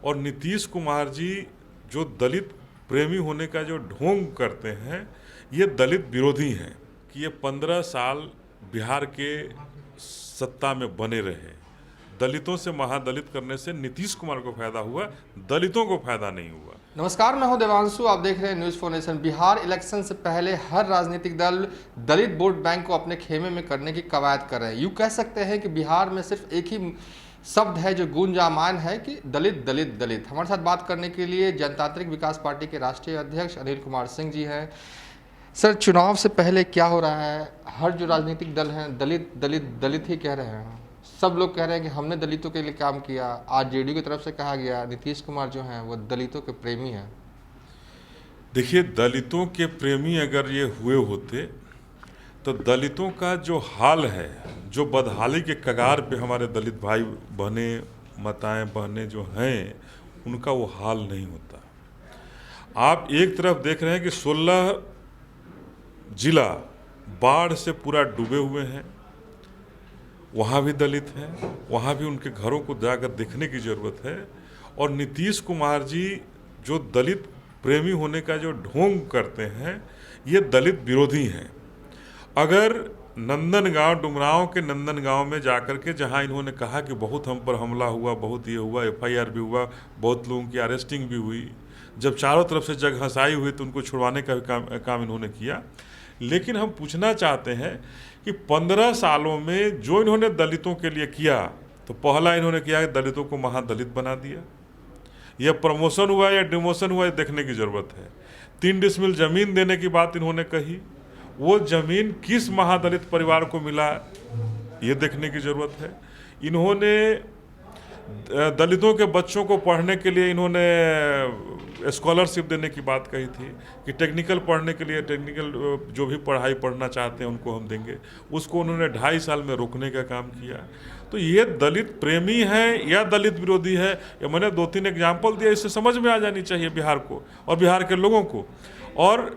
और नीतीश कुमार जी जो दलित प्रेमी होने का जो ढोंग करते हैं, ये दलित विरोधी हैं कि ये 15 साल बिहार के सत्ता में बने रहे। दलितों से महादलित करने से नीतीश कुमार को फायदा हुआ, दलितों को फायदा नहीं हुआ। नमस्कार, मैं हूं देवांशु। आप देख रहे हैं news for nation. Bihar election से पहले हर राजनीतिक दल दलित वोट बैंक को अपने खेमे में करने की कवायद कर रहे हैं। यूँ कह सकते हैं कि बिहार में सिर्फ एक ही शब्द है जो गूंजायमान है कि दलित दलित दलित। हमारे साथ बात करने के लिए जनतांत्रिक विकास पार्टी के राष्ट्रीय अध्यक्ष अनिल कुमार सिंह जी हैं। सर, चुनाव से पहले क्या हो रहा है? हर जो राजनीतिक दल हैं दलित दलित दलित ही कह रहे हैं। सब लोग कह रहे हैं कि हमने दलितों के लिए काम किया। आज जेडीयू की तरफ से कहा गया नीतीश कुमार जो हैं वो दलितों के प्रेमी हैं। देखिए, दलितों के प्रेमी अगर ये हुए होते तो दलितों का जो हाल है, जो बदहाली के कगार पे हमारे दलित भाई बहने माताएं बहनें जो हैं, उनका वो हाल नहीं होता। आप एक तरफ देख रहे हैं कि 16 जिला बाढ़ से पूरा डूबे हुए हैं, वहाँ भी दलित हैं, वहाँ भी उनके घरों को जाकर देखने की ज़रूरत है। और नीतीश कुमार जी जो दलित प्रेमी होने का जो ढोंग करते हैं, ये दलित विरोधी हैं। अगर नंदनगांव, डुमरांव के नंदनगांव में जाकर के जहां इन्होंने कहा कि बहुत हम पर हमला हुआ, बहुत ये हुआ, एफआईआर भी हुआ, बहुत लोगों की अरेस्टिंग भी हुई, जब चारों तरफ से जग हंसाई हुई तो उनको छुड़वाने का भी काम इन्होंने किया। लेकिन हम पूछना चाहते हैं कि 15 सालों में जो इन्होंने दलितों के लिए किया, तो पहला इन्होंने किया कि दलितों को महादलित बना दिया। यह प्रमोशन हुआ या डिमोशन हुआ, ये देखने की ज़रूरत है। 3 डिसमिल ज़मीन देने की बात इन्होंने कही, वो ज़मीन किस महादलित परिवार को मिला, ये देखने की ज़रूरत है। इन्होंने दलितों के बच्चों को पढ़ने के लिए इन्होंने स्कॉलरशिप देने की बात कही थी कि टेक्निकल पढ़ने के लिए, टेक्निकल जो भी पढ़ाई पढ़ना चाहते हैं उनको हम देंगे। उसको उन्होंने 2.5 साल में रोकने का काम किया। तो ये दलित प्रेमी है या दलित विरोधी है, या मैंने 2-3 एग्जाम्पल दिया, इससे समझ में आ जानी चाहिए बिहार को और बिहार के लोगों को। और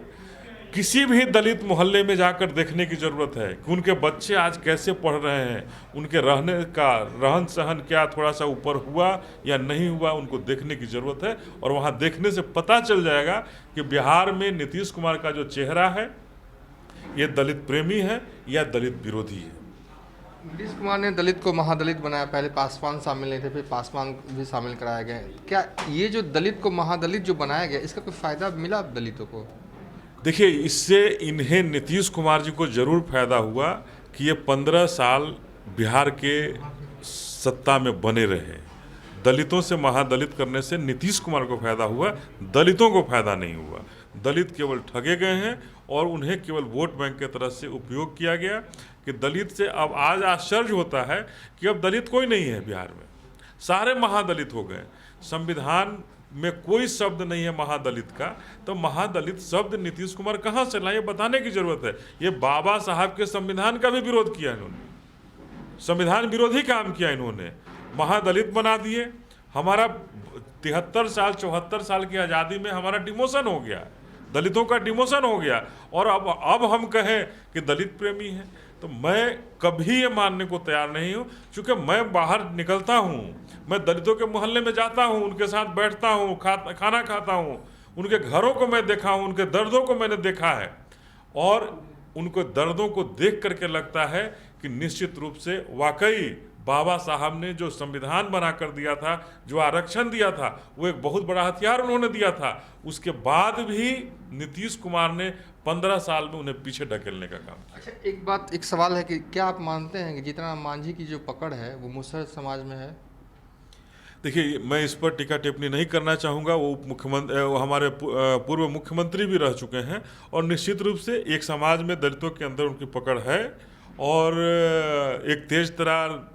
किसी भी दलित मोहल्ले में जाकर देखने की ज़रूरत है कि उनके बच्चे आज कैसे पढ़ रहे हैं, उनके रहने का रहन सहन क्या थोड़ा सा ऊपर हुआ या नहीं हुआ, उनको देखने की ज़रूरत है। और वहाँ देखने से पता चल जाएगा कि बिहार में नीतीश कुमार का जो चेहरा है, ये दलित प्रेमी है या दलित विरोधी है। नीतीश कुमार ने दलित को महादलित बनाया। पहले पासवान शामिल नहीं थे, फिर पासवान भी शामिल कराया गया। क्या ये जो दलित को महादलित जो बनाया गया, इसका कोई फ़ायदा मिला दलितों को? देखिए, इससे इन्हें नीतीश कुमार जी को ज़रूर फायदा हुआ कि ये 15 साल बिहार के सत्ता में बने रहे। दलितों से महादलित करने से नीतीश कुमार को फायदा हुआ, दलितों को फायदा नहीं हुआ। दलित केवल ठगे गए हैं और उन्हें केवल वोट बैंक के तरह से उपयोग किया गया कि दलित से अब आज आश्चर्य होता है कि अब दलित कोई नहीं है बिहार में, सारे महादलित हो गए। संविधान में कोई शब्द नहीं है महादलित का, तो महादलित शब्द नीतीश कुमार कहाँ से लाए, बताने की जरूरत है। ये बाबा साहब के संविधान का भी विरोध किया इन्होंने, संविधान विरोधी काम किया इन्होंने, महादलित बना दिए। हमारा 73 साल 74 साल की आज़ादी में हमारा डिमोशन हो गया, दलितों का डिमोशन हो गया। और अब हम कहें कि दलित प्रेमी हैं, तो मैं कभी ये मानने को तैयार नहीं हूँ। क्योंकि मैं बाहर निकलता हूँ, मैं दलितों के मोहल्ले में जाता हूँ, उनके साथ बैठता हूँ, खाना खाता हूँ, उनके घरों को मैं देखा हूँ, उनके दर्दों को मैंने देखा है। और उनको दर्दों को देख करके लगता है कि निश्चित रूप से वाकई बाबा साहब ने जो संविधान बना कर दिया था, जो आरक्षण दिया था, वो एक बहुत बड़ा हथियार उन्होंने दिया था। उसके बाद भी नीतीश कुमार ने 15 साल में उन्हें पीछे ढकेलने का काम किया। अच्छा, एक सवाल है कि क्या आप मानते हैं कि जीतन राम मांझी की जो पकड़ है वो मुसहर समाज में है? देखिए, मैं इस पर टीका टिप्पणी नहीं करना चाहूँगा। वो हमारे पूर्व मुख्यमंत्री भी रह चुके हैं और निश्चित रूप से एक समाज में दलितों के अंदर उनकी पकड़ है। और एक तेज तरार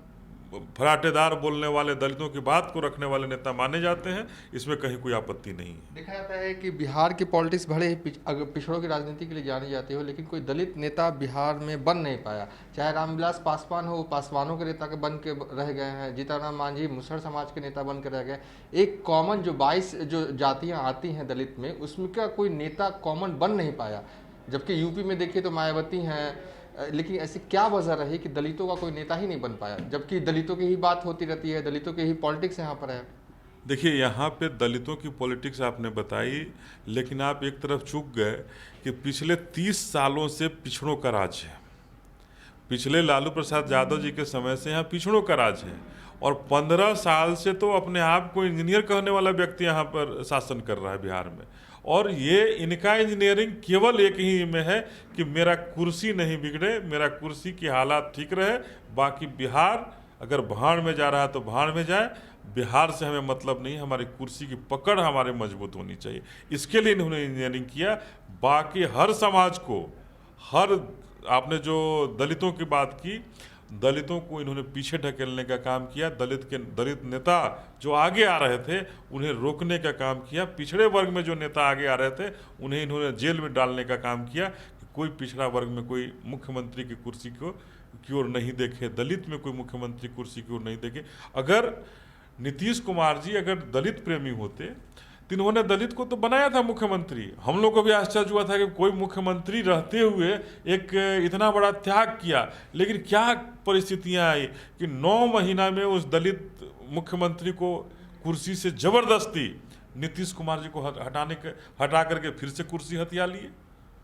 फराटेदार बोलने वाले, दलितों की बात को रखने वाले नेता माने जाते हैं, इसमें कहीं कोई आपत्ति नहीं है। देखा जाता है कि बिहार की पॉलिटिक्स भले ही पिछड़ों की राजनीति के लिए जानी जाती हो, लेकिन कोई दलित नेता बिहार में बन नहीं पाया। चाहे रामविलास पासवान हो, पासवानों के नेता के बन के रह गए हैं। जीतन राम मांझी मुसहर समाज के नेता बन के रह गए। एक कॉमन जो 22 जो जातियाँ आती हैं दलित में, उसमें क्या कोई नेता कॉमन बन नहीं पाया? जबकि यूपी में देखिए तो मायावती हैं, लेकिन ऐसी क्या वजह रही कि दलितों का कोई नेता ही नहीं बन पाया, जबकि दलितों की ही बात होती रहती है, दलितों की ही पॉलिटिक्स यहाँ पर है? देखिए, यहाँ पे दलितों की पॉलिटिक्स आपने बताई, लेकिन आप एक तरफ चूक गए कि पिछले 30 सालों से पिछड़ों का राज है। पिछले लालू प्रसाद यादव जी के समय से यहाँ पिछड़ों का राज है, और 15 साल से तो अपने आप को इंजीनियर कहने वाला व्यक्ति यहाँ पर शासन कर रहा है बिहार में। और ये इनका इंजीनियरिंग केवल एक ही में है कि मेरा कुर्सी नहीं बिगड़े, मेरा कुर्सी की हालात ठीक रहे, बाकी बिहार अगर भाड़ में जा रहा है तो भाड़ में जाए, बिहार से हमें मतलब नहीं, हमारी कुर्सी की पकड़ हमारे मजबूत होनी चाहिए। इसके लिए इन्होंने इंजीनियरिंग किया। बाकी हर समाज को, हर, आपने जो दलितों की बात की, दलितों को इन्होंने पीछे ढकेलने का काम किया। दलित नेता जो आगे आ रहे थे उन्हें रोकने का काम किया। पिछड़े वर्ग में जो नेता आगे आ रहे थे उन्हें इन्होंने जेल में डालने का काम किया कि कोई पिछड़ा वर्ग में कोई मुख्यमंत्री की कुर्सी की ओर नहीं देखे, दलित में कोई मुख्यमंत्री कुर्सी की ओर नहीं देखे। अगर नीतीश कुमार जी अगर दलित प्रेमी होते तो इन्होंने दलित को तो बनाया था मुख्यमंत्री। हम लोग को भी आश्चर्य हुआ था कि कोई मुख्यमंत्री रहते हुए एक इतना बड़ा त्याग किया, लेकिन क्या परिस्थितियां आई कि 9 महीना में उस दलित मुख्यमंत्री को कुर्सी से जबरदस्ती नीतीश कुमार जी को हटा करके फिर से कुर्सी हथिया लिए।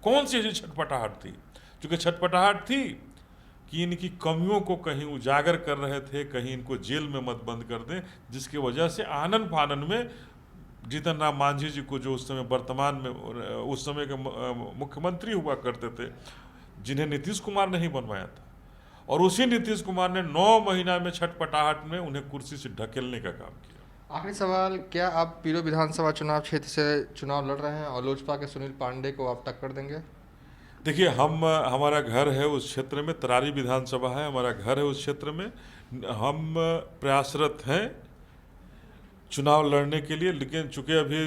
कौन सी ऐसी छटपटाहट थी? क्योंकि छटपटाहट थी कि इनकी कमियों को कहीं उजागर कर रहे थे, कहीं इनको जेल में मत बंद कर दें, जिसकी वजह से आनन फानन में जीतन राम मांझी जी को, जो उस समय वर्तमान में उस समय के मुख्यमंत्री हुआ करते थे, जिन्हें नीतीश कुमार नहीं बनवाया था, और उसी नीतीश कुमार ने 9 महीना में छटपटाहट में उन्हें कुर्सी से ढकेलने का काम किया। आखिरी सवाल, क्या आप पीरो विधानसभा चुनाव क्षेत्र से चुनाव लड़ रहे हैं और लोजपा के सुनील पांडे को आप टक्कर देंगे? देखिए, हमारा घर है उस क्षेत्र में, तरारी विधानसभा है, हमारा घर है उस क्षेत्र में। हम प्रयासरत हैं चुनाव लड़ने के लिए, लेकिन चूंकि अभी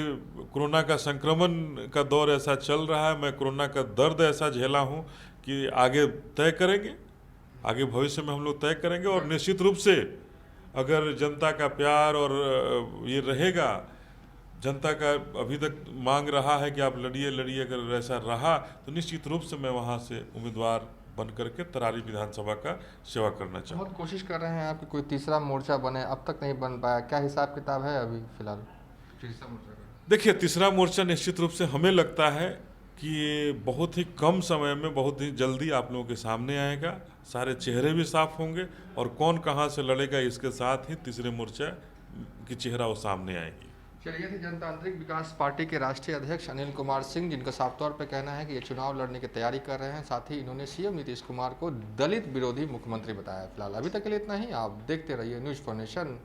कोरोना का संक्रमण का दौर ऐसा चल रहा है, मैं कोरोना का दर्द ऐसा झेला हूं कि आगे तय करेंगे, आगे भविष्य में हम लोग तय करेंगे। और निश्चित रूप से अगर जनता का प्यार और ये रहेगा, जनता का अभी तक मांग रहा है कि आप लड़िए लड़िए, अगर ऐसा रहा तो निश्चित रूप से मैं वहाँ से उम्मीदवार बन करके तरारी विधानसभा का सेवा करना चाहूँगा। बहुत कोशिश कर रहे हैं आप कि कोई तीसरा मोर्चा बने, अब तक नहीं बन पाया, क्या हिसाब किताब है अभी फिलहाल तीसरा मोर्चा का? देखिए, तीसरा मोर्चा निश्चित रूप से हमें लगता है कि बहुत ही कम समय में, बहुत ही जल्दी आप लोगों के सामने आएगा। सारे चेहरे भी साफ होंगे और कौन कहाँ से लड़ेगा, इसके साथ ही तीसरे मोर्चा की चेहरा वो सामने आएगी। चलिए, थे जनतांत्रिक विकास पार्टी के राष्ट्रीय अध्यक्ष अनिल कुमार सिंह, जिनका साफ तौर पर कहना है कि ये चुनाव लड़ने की तैयारी कर रहे हैं। साथ ही इन्होंने सीएम नीतीश कुमार को दलित विरोधी मुख्यमंत्री बताया। फिलहाल अभी तक के लिए इतना ही। आप देखते रहिए न्यूज़ फॉर नेशन।